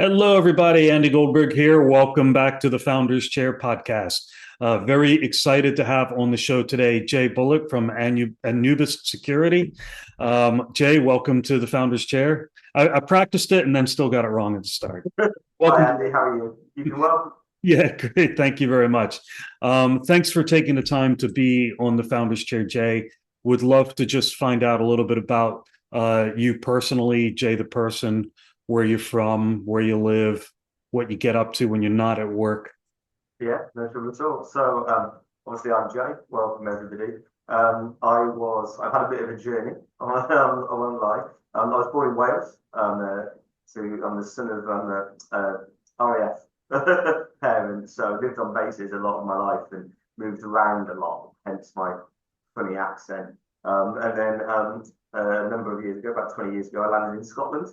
Hello, everybody. Andy Goldberg here. Welcome back to the Founders Chair podcast. Very excited to have on the show today Jay Bullock from Anubis Security. Jay, welcome to the Founders Chair. I practiced it and then still got it wrong at the start. Hi, Welcome. Andy. How are you? You doing well? Yeah, great. Thank you very much. Thanks for taking the time to be on the Founders Chair, Jay. Would love to just find out a little bit about you personally, Jay the person, where you're from, where you live, what you get up to when you're not at work. Yeah, no trouble at all. So, obviously, I'm Jay. Welcome, everybody. I've had a bit of a journey on my life. I was born in Wales. I'm the son of RAF parents, so lived on bases a lot of my life and moved around a lot, hence my funny accent. And then a number of years ago, about 20 years ago, I landed in Scotland,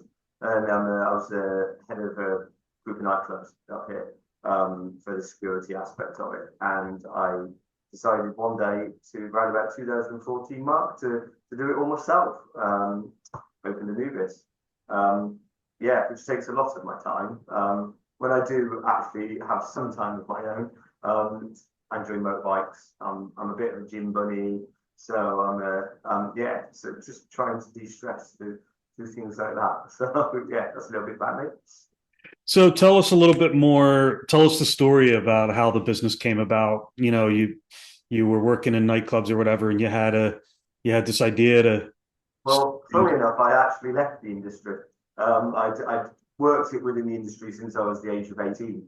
and I was the head of a group of nightclubs up here for the security aspect of it. And I decided one day to, around about 2014 mark, to do it all myself, open Anubis. Yeah, which takes a lot of my time. When I do actually have some time of my own, I enjoy motorbikes. I'm a bit of a gym bunny, so yeah, so just trying to de-stress, do things like that. So yeah, that's a little bit about me. So tell us a little bit more. Tell us the story about how the business came about. You were working in nightclubs or whatever, and you had this idea to. Well, funnily enough, I actually left the industry. I'd worked it within the industry since I was the age of 18.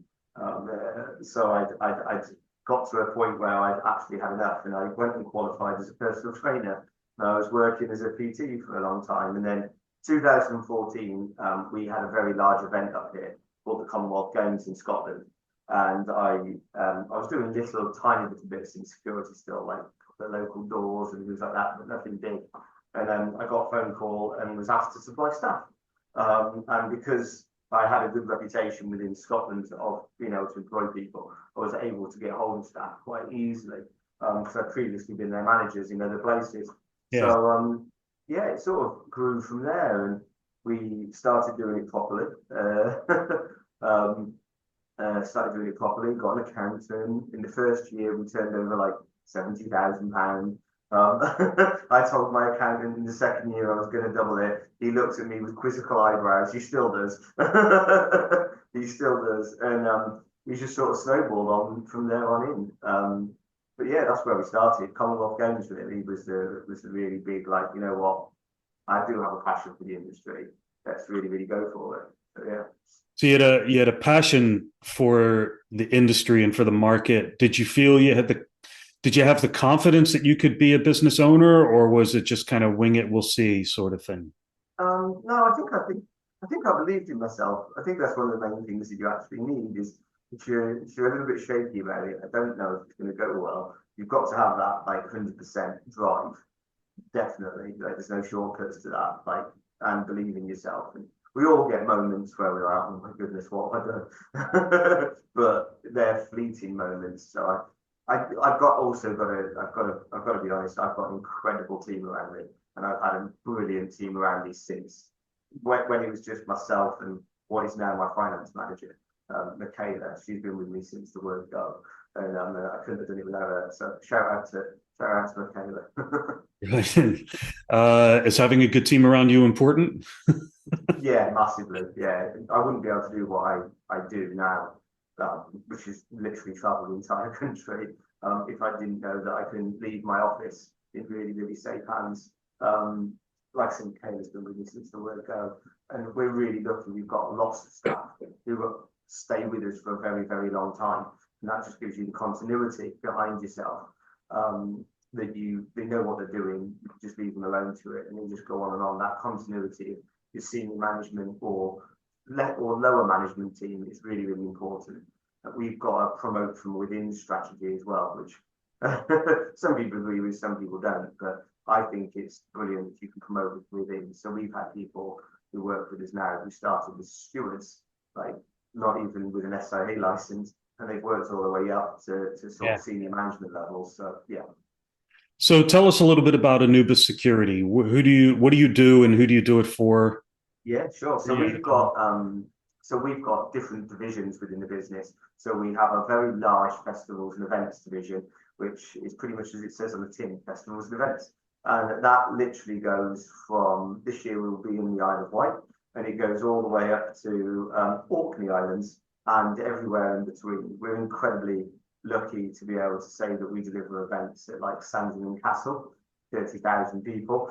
So I'd got to a point where I'd actually had enough, and I went and qualified as a personal trainer. And I was working as a PT for a long time, and then 2014, we had a very large event up here called the Commonwealth Games in Scotland, and I was doing tiny little bits in security still, like the local doors and things like that, but nothing big. And then I got a phone call and was asked to supply staff. And because I had a good reputation within Scotland of being able to employ people, I was able to get hold of staff quite easily because I'd previously been their managers in other places. Yeah. So yeah, it sort of grew from there, and we started doing it properly. Started doing it properly. Got an accountant. In the first year, we turned over like £70,000. I told my accountant in the second year I was going to double it. He looked at me with quizzical eyebrows. He still does. He still does, and we just sort of snowballed on from there on in. But yeah, that's where we started. Commonwealth Games really was the really big, like, you know what, I do have a passion for the industry. Let's really go for it. So yeah. So you had a passion for the industry and for the market. Did you feel did you have the confidence that you could be a business owner, or was it just kind of wing it, we'll see sort of thing? No, I think I believed in myself. I think that's one of the main things that you actually need is if you're a little bit shaky about it, I don't know if it's going to go well. You've got to have that like 100% drive. Definitely, like there's no shortcuts to that. Like, and believe in yourself. And we all get moments where we're like, oh my goodness, what have I done? But they're fleeting moments. So I've got to be honest. I've got an incredible team around me, and I've had a brilliant team around me since when it was just myself and what is now my finance manager, Michaela. She's been with me since the word go, and I couldn't have done it without her. So shout out to Michaela. Is having a good team around you important? Yeah, massively. Yeah, I wouldn't be able to do what I do now, which is literally travel the entire country, if I didn't know that I can leave my office in really safe hands. Like I said, Michaela's been with me since the word go, and we're really lucky. We've got lots of staff who stay with us for a very long time, and that just gives you the continuity behind yourself. That they know what they're doing, you can just leave them alone to it, and you just go on and on. That continuity of your senior management or lower management team is really important. We've got to promote from within strategy as well, which some people agree with, some people don't. But I think it's brilliant if you can promote within. So we've had people who work with us now who started as stewards, like not even with an SIA license, and they've worked all the way up to sort of senior management levels. So yeah. So tell us a little bit about Anubis Security. What do you do, and who do you do it for? Yeah, sure. So we've got So we've got different divisions within the business. So we have a very large festivals and events division, which is pretty much as it says on the tin, festivals and events. And that literally goes from, this year we'll be in the Isle of Wight, and it goes all the way up to Orkney Islands and everywhere in between. We're incredibly lucky to be able to say that we deliver events at like Sandringham Castle, 30,000 people,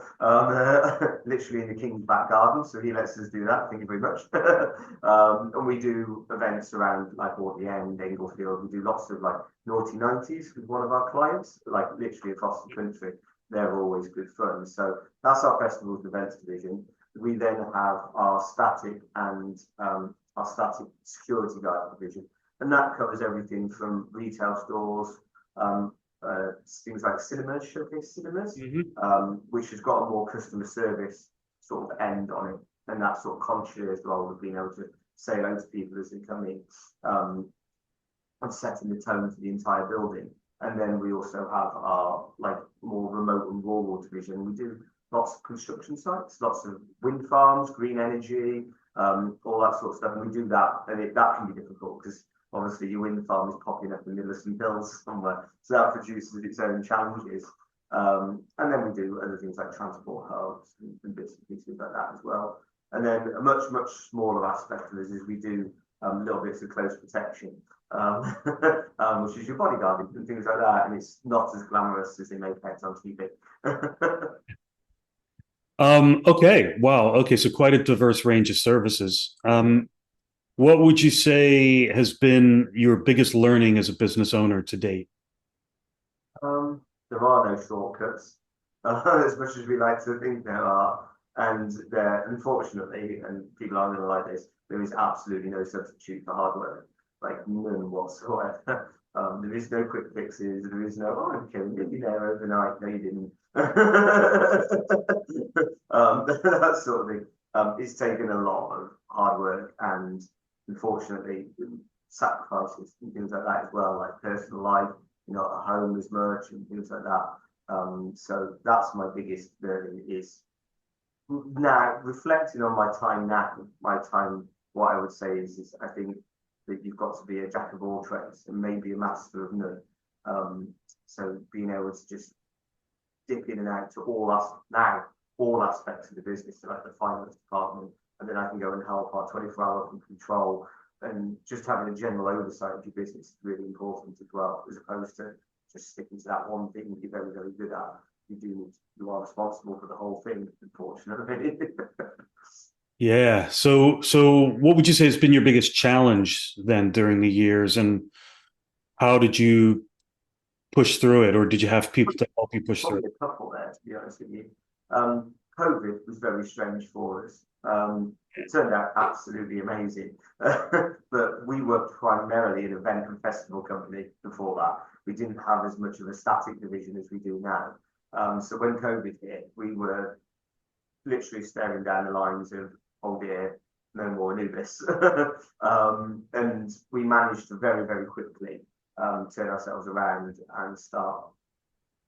literally in the King's back garden. So he lets us do that. Thank you very much. And we do events around like Orkney End, Englefield. We do lots of like naughty 90s with one of our clients, like literally across the country. They're always good fun. So that's our festivals and events division. We then have our static and our static security guard division, and that covers everything from retail stores, things like cinemas, showcase cinemas, which has got a more customer service sort of end on it, and that sort of concierge role of being able to say hello to people as they come in, and setting the tone for the entire building. And then we also have our like more remote and rural division. We do lots of construction sites, lots of wind farms, green energy, all that sort of stuff. And we do that, and that can be difficult because obviously your wind farm is popping up in the middle of some hills somewhere, so that produces its own challenges. And then we do other things like transport hubs and bits and pieces like that as well. And then a much smaller aspect of this is we do little bits of close protection, which is your bodyguarding and things like that. And it's not as glamorous as they make it on TV. Okay. Wow. Okay. So quite a diverse range of services. What would you say has been your biggest learning as a business owner to date? There are no shortcuts, as much as we like to think there are. And there, unfortunately, and people aren't going to like this, there is absolutely no substitute for hard work, like none whatsoever. There is no quick fixes. There is no, oh, I became a millionaire overnight. No, you didn't. That sort of thing. It's taken a lot of hard work and, unfortunately, sacrifices and things like that as well, like personal life, you're not at home as much and things like that. So that's my biggest learning is now reflecting on my time now, what I would say is I think that you've got to be a jack of all trades and maybe a master of none. So being able to just dip in and out to all aspects of the business, so like the finance department, and then I can go and help our 24-hour control, and just having a general oversight of your business is really important as well, as opposed to just sticking to that one thing that you're very good at. You are responsible for the whole thing, unfortunately. Yeah. So what would you say has been your biggest challenge then during the years, and how did you push through it, or did you have people to help you push through Probably it? a couple there, to be honest with you. COVID was very strange for us. It turned out absolutely amazing, but we were primarily an event and festival company before that. We didn't have as much of a static division as we do now. So when COVID hit, we were literally staring down the lines of, oh dear, no more Anubis. And we managed to very quickly turn ourselves around and start.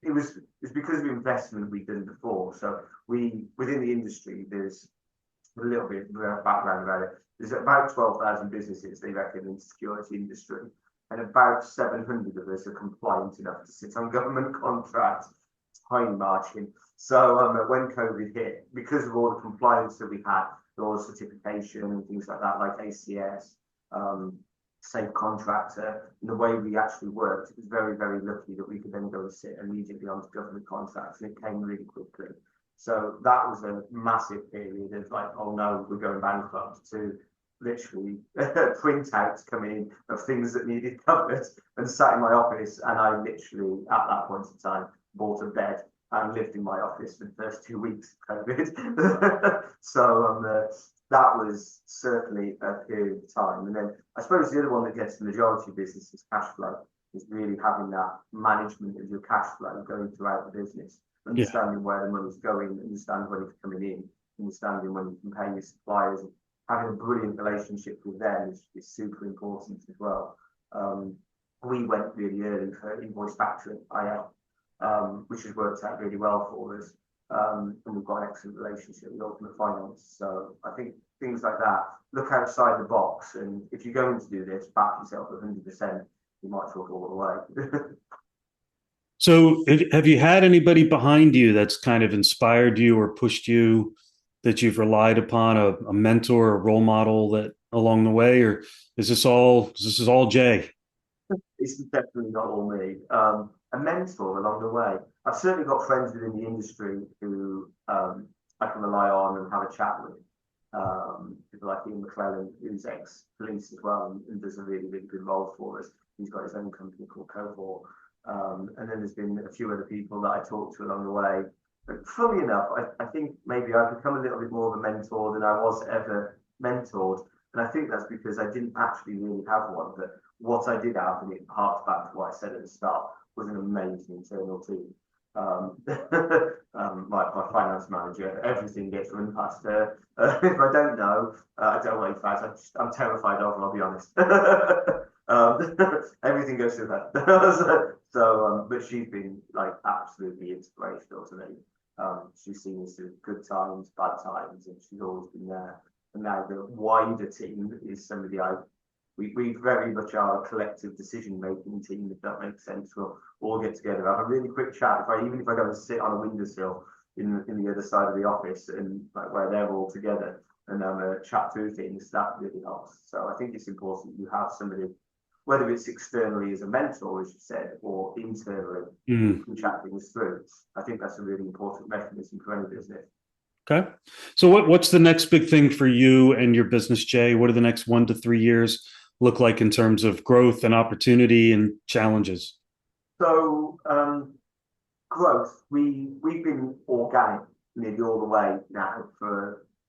It's because of investment we've done before. So within the industry, there's a little bit of background about it. There's about 12,000 businesses, they reckon, in the security industry, and about 700 of us are compliant enough to sit on government contracts, tiny margin. So when COVID hit, because of all the compliance that we had, all the certification and things like that, like ACS, safe contractor, and the way we actually worked, it was very lucky that we could then go and sit immediately onto government contracts, and it came really quickly. So that was a massive period of like, oh no, we're going bankrupt, to literally printouts coming in of things that needed covered, and sat in my office, and I literally at that point in time bought a bed and lived in my office for the first 2 weeks of COVID. So that was certainly a period of time. And then I suppose the other one that gets the majority of business is cash flow, is really having that management of your cash flow going throughout the business, Yeah. understanding where the money's going, understanding when it's coming in, understanding when you can pay your suppliers, and having a brilliant relationship with them is super important as well. We went really early for invoice factoring, which has worked out really well for us. And we've got an excellent relationship with Ultimate Finance. So I think things like that, look outside the box. And if you're going to do this, back yourself 100%, you might as well go all the way. So have you had anybody behind you that's kind of inspired you or pushed you that you've relied upon, a mentor, a role model that along the way, or this is all Jay? It's definitely not all me. A mentor along the way. I've certainly got friends within the industry who I can rely on and have a chat with. People like Ian McClellan, who's ex-police as well, and does a really, really good role for us. He's got his own company called Cohort. And then there's been a few other people that I talked to along the way. But funnily enough, I think maybe I've become a little bit more of a mentor than I was ever mentored. And I think that's because I didn't actually really have one. But what I did have, and it harks back to what I said at the start, was an amazing internal team. Um, my finance manager, everything gets run past her. If I don't know, I don't know. In fact, I'm terrified of her, I'll be honest. Everything goes through her. But she's been like absolutely inspirational to me. She's seen us through good times, bad times, and she's always been there. And now the wider team is somebody we very much are a collective decision-making team, if that makes sense. We'll all get together, have a really quick chat. Even if I go and sit on a windowsill in the other side of the office and like where they're all together and chat through things, that really helps. So I think it's important you have somebody, whether it's externally as a mentor, as you said, or internally, Mm. you can chat things through. I think that's a really important mechanism for any business. Okay. So what's the next big thing for you and your business, Jay? What do the next 1 to 3 years look like in terms of growth and opportunity and challenges? So growth, we've been organic nearly all the way now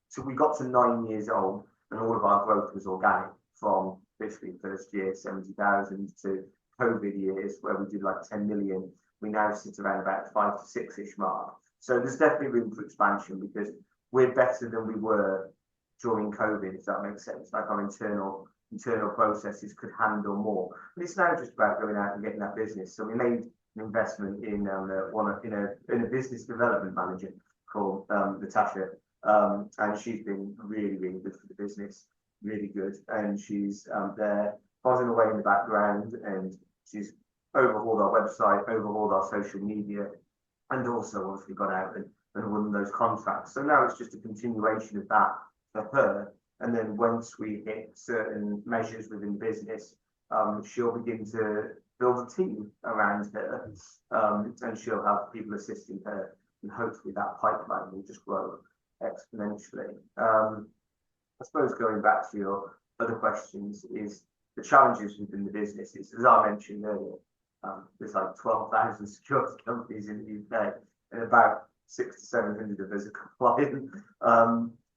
so we got to 9 years old and all of our growth was organic from basically first year 70,000 to COVID years where we did like 10 million. We now sit around about 5 to 6-ish mark. So there's definitely room for expansion because we're better than we were during COVID, if that makes sense. Like our internal processes could handle more. But it's now just about going out and getting that business. So we made an investment in a business development manager called Natasha, and she's been really, really good for the business, really good. And she's there buzzing away in the background, and she's overhauled our website, overhauled our social media, and also obviously got out and won those contracts. So now it's just a continuation of that for her. And then once we hit certain measures within the business, she'll begin to build a team around her, and she'll have people assisting her, and hopefully that pipeline will just grow exponentially. I suppose going back to your other questions is the challenges within the business is, as I mentioned earlier, there's like 12,000 security companies in the UK, and about 600 to 700 of us are compliant.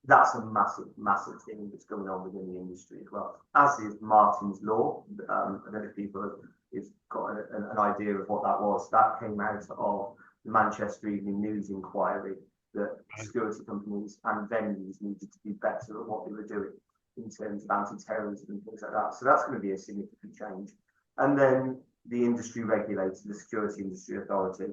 That's a massive, massive thing that's going on within the industry as well, as is Martin's Law. I don't know if people have got an idea of what that was. That came out of the Manchester Evening News inquiry that security companies and venues needed to be better at what they were doing in terms of anti-terrorism and things like that. So that's going to be a significant change. And then the industry regulator, the Security Industry Authority,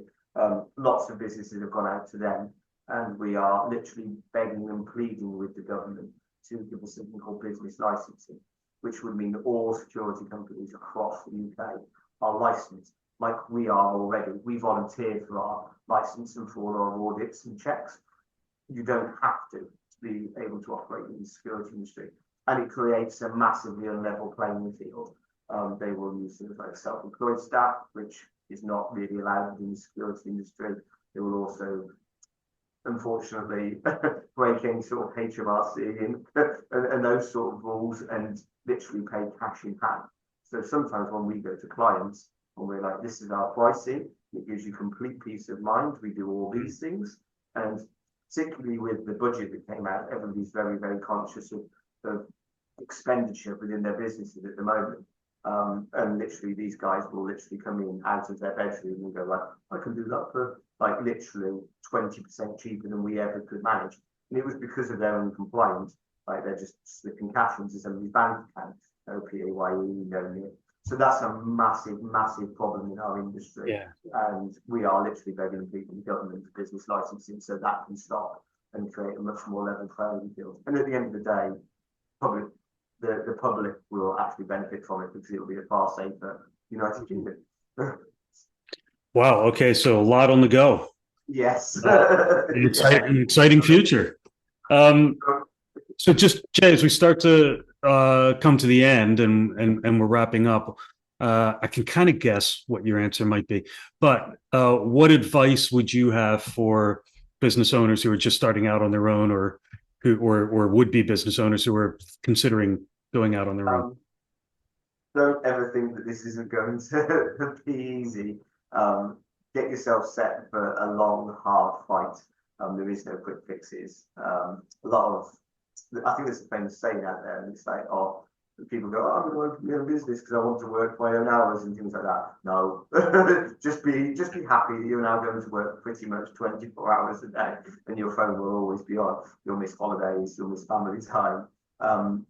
lots of businesses have gone out to them, and we are literally begging and pleading with the government to give us something called business licensing, which would mean that all security companies across the UK are licensed like we are already. We volunteer for our license and for all our audits and checks. You don't have to be able to operate in the security industry, and it creates a massively unlevel playing field. They will use things like self-employed staff, which is not really allowed in the security industry. They will also, unfortunately, break any sort of HMRC and those sort of rules and literally pay cash in hand. So sometimes when we go to clients and we're like, this is our pricing, it gives you complete peace of mind. We do all these things. And particularly with the budget that came out, everybody's very, very conscious of expenditure within their businesses at the moment. And literally these guys will literally come in out of their bedroom and go like, I can do that for like literally 20% cheaper than we ever could manage. And it was because of their own compliance. Like they're just slipping cash into somebody's bank account, no PAYE, no NIP. So that's a massive, massive problem in our industry. Yeah. And we are literally begging people in government for business licensing so that can stop and create a much more level playing field. And at the end of the day, probably the public will actually benefit from it because it will be a far safer United Kingdom. Wow. Okay. So a lot on the go. Yes. Exciting future. Um, so just Jay, as we start to come to the end and we're wrapping up, I can kind of guess what your answer might be. But what advice would you have for business owners who are just starting out on their own, or who or would be business owners who are considering going out on their own? Don't ever think that this isn't going to be easy. Get yourself set for a long, hard fight. There is no quick fixes. A lot of, I think there's a famous saying out there, and it's like, oh, people go, oh, I'm going to open my own business because I want to work my own hours and things like that. No, just be happy that you're now going to work pretty much 24 hours a day, and your phone will always be on. You'll miss holidays, you'll miss family time. And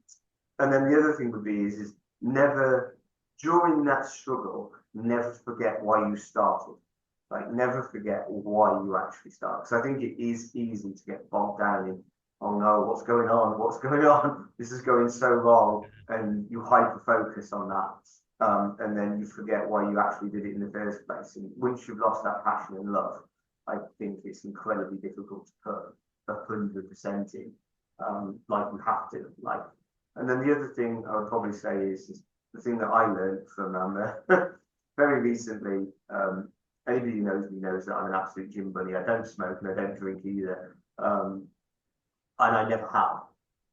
then the other thing would be is never, during that struggle, never forget why you started. Like, never forget why you actually started. Because I think it is easy to get bogged down in, oh no, what's going on? What's going on? This is going so wrong. And you hyper focus on that. And then you forget why you actually did it in the first place. And once you've lost that passion and love, I think it's incredibly difficult to put 100% in, like you have to. Like, and then the other thing I would probably say is the thing that I learned from very recently. Anybody who knows me knows that I'm an absolute gym bunny. I don't smoke and I don't drink either. And I never have.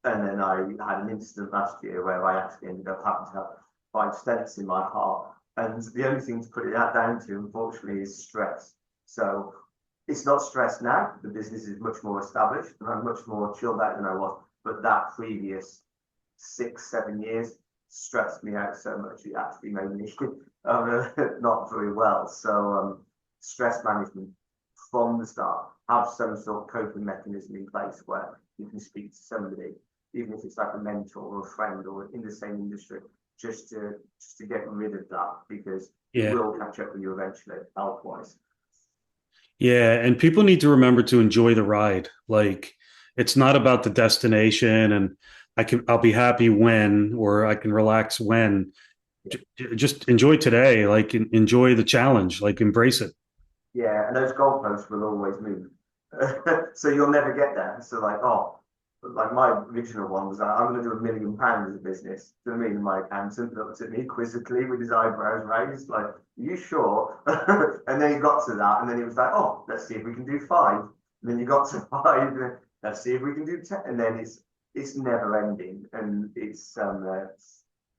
And then I had an incident last year where I actually ended up having to have 5 stents in my heart. And the only thing to put it down to, unfortunately, is stress. So it's not stress now. The business is much more established and I'm much more chilled out than I was. But that previous 6, 7 years stressed me out so much it actually made me not very well. So stress management from the start, have some sort of coping mechanism in place where you can speak to somebody, even if it's like a mentor or a friend or in the same industry, just to get rid of that, because it will catch up with you eventually, health wise. Yeah, and people need to remember to enjoy the ride. Like, it's not about the destination and I'll be happy when, or I can relax when. Just enjoy today, like enjoy the challenge, like embrace it. Yeah, and those goalposts will always move. So you'll never get there. So like, oh, like my original one was I'm going to do £1 million as a business. Do you know what I mean? My accountant looked at me quizzically with his eyebrows raised, like, are you sure? And then he got to that, and then he was like, oh, let's see if we can do 5. And then you got to 5, and let's see if we can do 10. And then it's never ending, and it's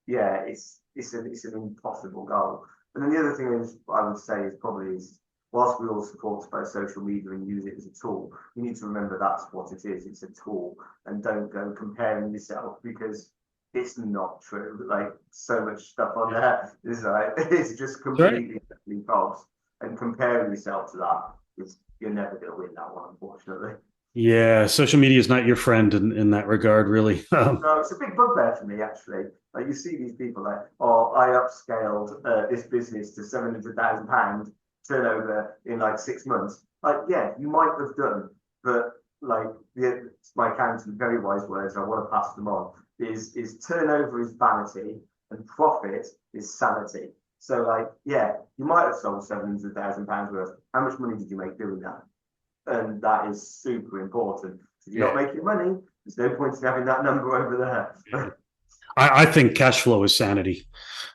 yeah, it's an impossible goal. And then the other thing is I would say is probably is, whilst we all support both social media and use it as a tool, you need to remember that's what it is. It's a tool, and don't go comparing yourself, because it's not true. Like, so much stuff on there is like, it's just completely false. And comparing yourself to that is, you're never going to win that one, unfortunately. Yeah, social media is not your friend in that regard, really. No, it's a big bugbear for me, actually. Like, you see these people like, oh, I upscaled this business to £700,000 turnover in like 6 months. Like, yeah, you might have done, but like, my accountant, very wise words, I want to pass them on, is turnover is vanity and profit is sanity. So like, yeah, you might have sold £700,000 worth. How much money did you make doing that? And that is super important. If you're not making money, there's no point in having that number over there. I think cash flow is sanity,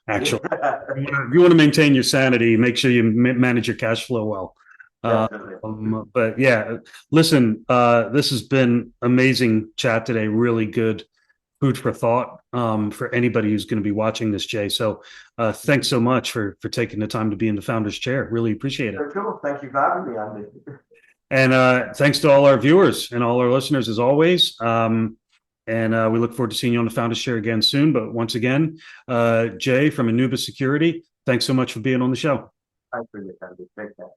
actually. If you want to maintain your sanity, make sure you manage your cash flow well. But yeah, listen, this has been amazing chat today. Really good food for thought for anybody who's going to be watching this, Jay. So thanks so much for taking the time to be in the founder's chair. Really appreciate it. Cool. Thank you for having me, Andy. And thanks to all our viewers and all our listeners, as always. And we look forward to seeing you on the Founders Chair again soon. But once again, Jay from Anubis Security, thanks so much for being on the show. Thanks for your time. Take care.